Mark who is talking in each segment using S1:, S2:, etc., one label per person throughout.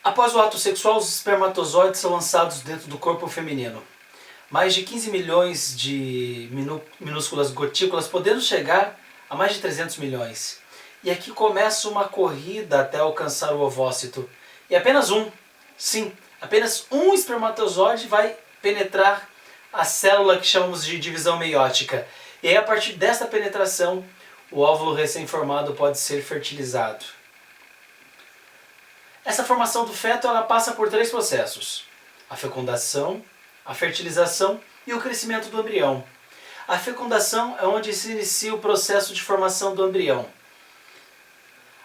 S1: Após o ato sexual, os espermatozoides são lançados dentro do corpo feminino. Mais de 15 milhões de minúsculas gotículas, podendo chegar a mais de 300 milhões. E aqui começa uma corrida até alcançar o ovócito. E apenas apenas um espermatozoide vai penetrar a célula que chamamos de divisão meiótica. E aí, a partir dessa penetração, o óvulo recém-formado pode ser fertilizado. Essa formação do feto ela passa por 3 processos: a fecundação, a fertilização e o crescimento do embrião. A fecundação é onde se inicia o processo de formação do embrião.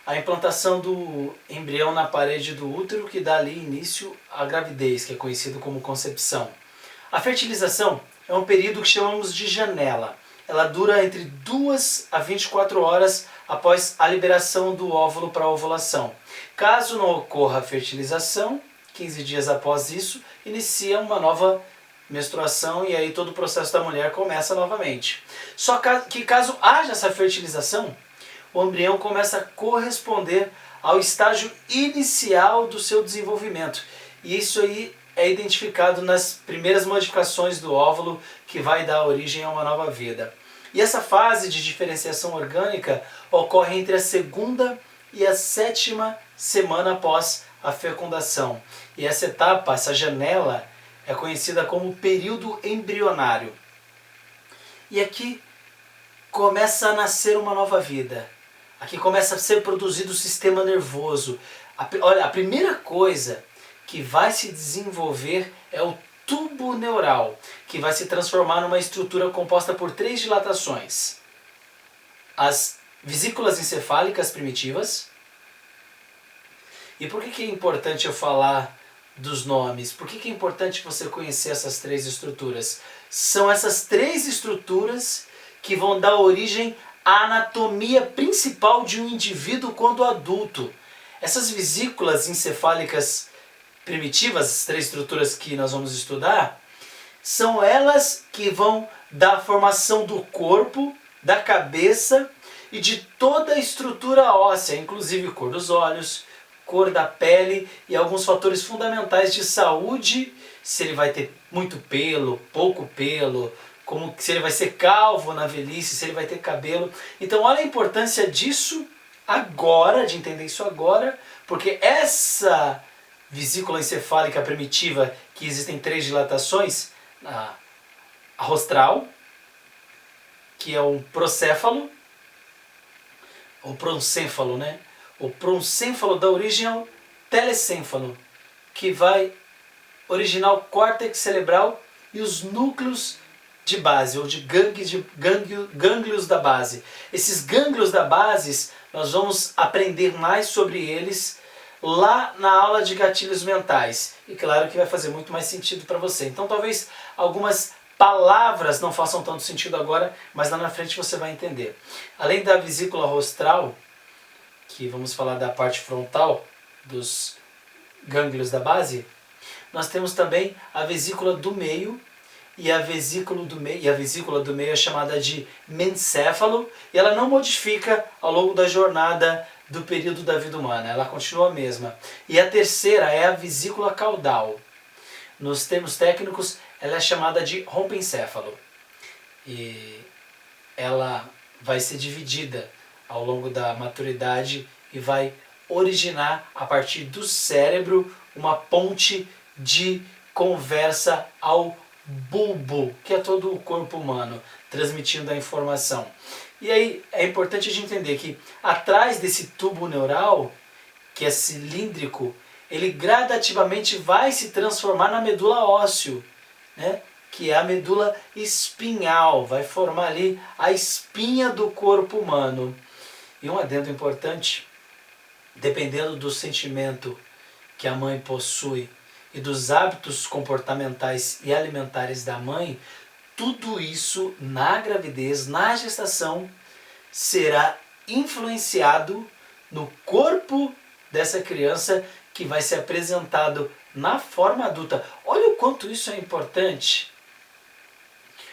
S1: A implantação do embrião na parede do útero que dá ali início à gravidez, que é conhecido como concepção. A fertilização é um período que chamamos de janela. Ela dura entre 2 a 24 horas após a liberação do óvulo para a ovulação. Caso não ocorra a fertilização, 15 dias após isso, inicia uma nova menstruação e aí todo o processo da mulher começa novamente. Só que caso haja essa fertilização, o embrião começa a corresponder ao estágio inicial do seu desenvolvimento. E isso aí é identificado nas primeiras modificações do óvulo que vai dar origem a uma nova vida. E essa fase de diferenciação orgânica ocorre entre a 2ª e a 7ª semana após a fecundação. E essa etapa, essa janela, é conhecida como período embrionário. E aqui começa a nascer uma nova vida. Aqui começa a ser produzido o sistema nervoso. Olha, a primeira coisa que vai se desenvolver é o tubo neural, que vai se transformar numa estrutura composta por 3 dilatações. As vesículas encefálicas primitivas. E por que é importante eu falar dos nomes? Por que é importante você conhecer essas 3 estruturas? São essas 3 estruturas que vão dar origem à anatomia principal de um indivíduo quando adulto. Essas vesículas encefálicas primitivas, as 3 estruturas que nós vamos estudar, são elas que vão dar a formação do corpo, da cabeça e de toda a estrutura óssea, inclusive cor dos olhos, cor da pele e alguns fatores fundamentais de saúde, se ele vai ter muito pelo, pouco pelo, como se ele vai ser calvo na velhice, se ele vai ter cabelo. Então olha a importância disso agora, de entender isso agora, porque essa vesícula encefálica primitiva, que existem 3 dilatações, a rostral, que é um procéfalo, ou proncêfalo, né? O proncêfalo dá origem ao telecêfalo, que vai originar o córtex cerebral e os núcleos de base, ou de gânglios da base. Esses gânglios da base, nós vamos aprender mais sobre eles lá na aula de gatilhos mentais. E claro que vai fazer muito mais sentido para você. Então talvez algumas palavras não façam tanto sentido agora, mas lá na frente você vai entender. Além da vesícula rostral, que vamos falar da parte frontal dos gânglios da base, nós temos também a vesícula do meio, e a vesícula do meio é chamada de mencéfalo, e ela não modifica ao longo da jornada do período da vida humana, ela continua a mesma. E a terceira é a vesícula caudal. Nos termos técnicos, ela é chamada de rompencéfalo. E ela vai ser dividida ao longo da maturidade e vai originar, a partir do cérebro, uma ponte de conversa ao bulbo, que é todo o corpo humano, transmitindo a informação. E aí é importante a gente entender que atrás desse tubo neural, que é cilíndrico, ele gradativamente vai se transformar na medula óssea, né? Que é a medula espinhal, vai formar ali a espinha do corpo humano. E um adendo importante, dependendo do sentimento que a mãe possui e dos hábitos comportamentais e alimentares da mãe, tudo isso na gravidez, na gestação, será influenciado no corpo dessa criança que vai ser apresentado na forma adulta. Olha o quanto isso é importante.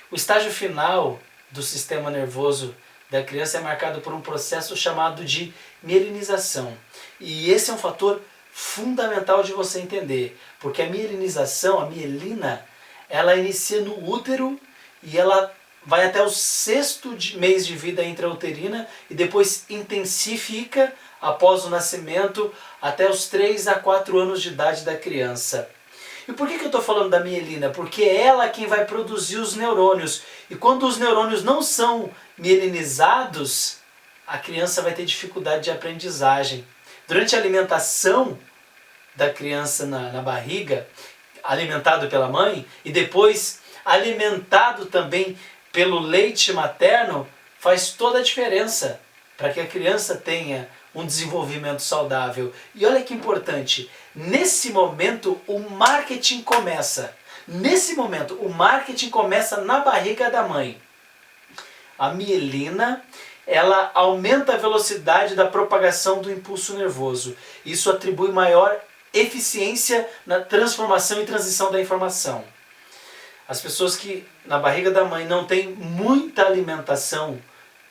S1: O estágio final do sistema nervoso da criança é marcado por um processo chamado de mielinização. E esse é um fator fundamental de você entender, porque a mielinização, a mielina, ela inicia no útero e ela vai até o 6º mês de vida intrauterina e depois intensifica após o nascimento até os 3 a 4 anos de idade da criança. E por que eu estou falando da mielina? Porque é ela quem vai produzir os neurônios. E quando os neurônios não são mielinizados, a criança vai ter dificuldade de aprendizagem. Durante a alimentação da criança na barriga, alimentado pela mãe, e depois alimentado também pelo leite materno, faz toda a diferença para que a criança tenha um desenvolvimento saudável. E olha que importante, nesse momento o marketing começa. Nesse momento o marketing começa na barriga da mãe. A mielina, ela aumenta a velocidade da propagação do impulso nervoso. Isso atribui maior eficiência na transformação e transição da informação. As pessoas que na barriga da mãe não têm muita alimentação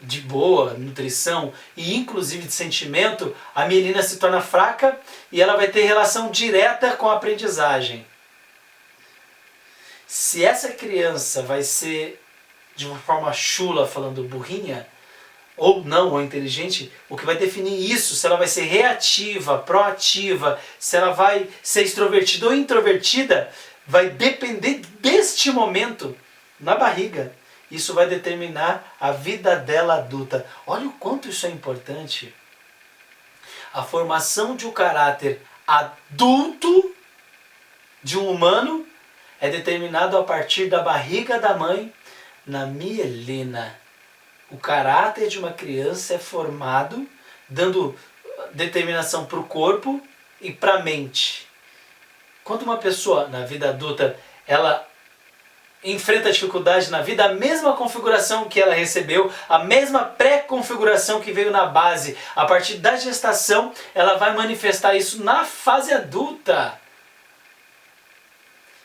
S1: de boa nutrição e inclusive de sentimento, a mielina se torna fraca e ela vai ter relação direta com a aprendizagem. Se essa criança vai ser de uma forma chula, falando burrinha, ou não, ou inteligente, o que vai definir isso, se ela vai ser reativa, proativa, se ela vai ser extrovertida ou introvertida, vai depender deste momento na barriga. Isso vai determinar a vida dela adulta. Olha o quanto isso é importante. A formação de um caráter adulto de um humano é determinado a partir da barriga da mãe na mielina. O caráter de uma criança é formado dando determinação para o corpo e para a mente. Quando uma pessoa na vida adulta ela enfrenta dificuldade na vida, a mesma configuração que ela recebeu, a mesma pré-configuração que veio na base, a partir da gestação, ela vai manifestar isso na fase adulta.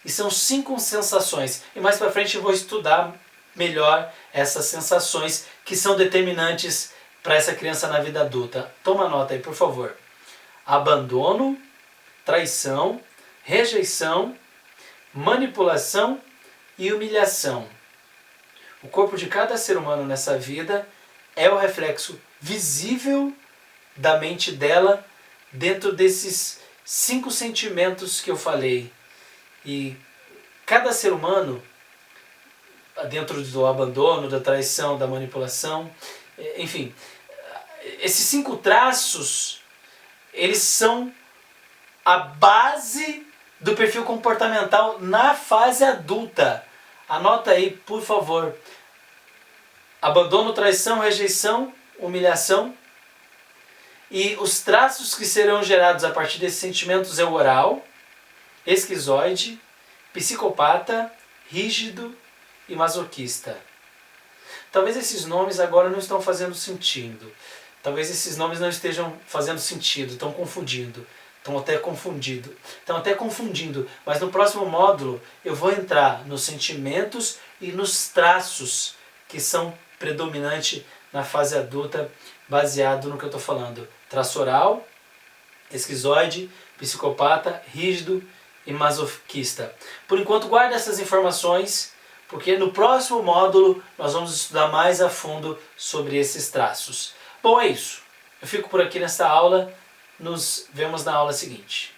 S1: E são 5 sensações. E mais para frente eu vou estudar melhor essas sensações que são determinantes para essa criança na vida adulta. Toma nota aí, por favor. Abandono, traição, rejeição, manipulação e humilhação. O corpo de cada ser humano nessa vida é o reflexo visível da mente dela dentro desses 5 sentimentos que eu falei. E cada ser humano, dentro do abandono, da traição, da manipulação, enfim, esses 5 traços, eles são a base do perfil comportamental na fase adulta. Anota aí, por favor. Abandono, traição, rejeição, humilhação. E os traços que serão gerados a partir desses sentimentos é o oral, esquizoide, psicopata, rígido e masoquista. Talvez esses nomes agora não estão fazendo sentido. Talvez esses nomes não estejam fazendo sentido, estão confundindo. Estão até confundindo, mas no próximo módulo eu vou entrar nos sentimentos e nos traços que são predominantes na fase adulta, baseado no que eu estou falando. Traço oral, esquizoide, psicopata, rígido e masoquista. Por enquanto guarda essas informações, porque no próximo módulo nós vamos estudar mais a fundo sobre esses traços. Bom, é isso. Eu fico por aqui nessa aula. Nos vemos na aula seguinte.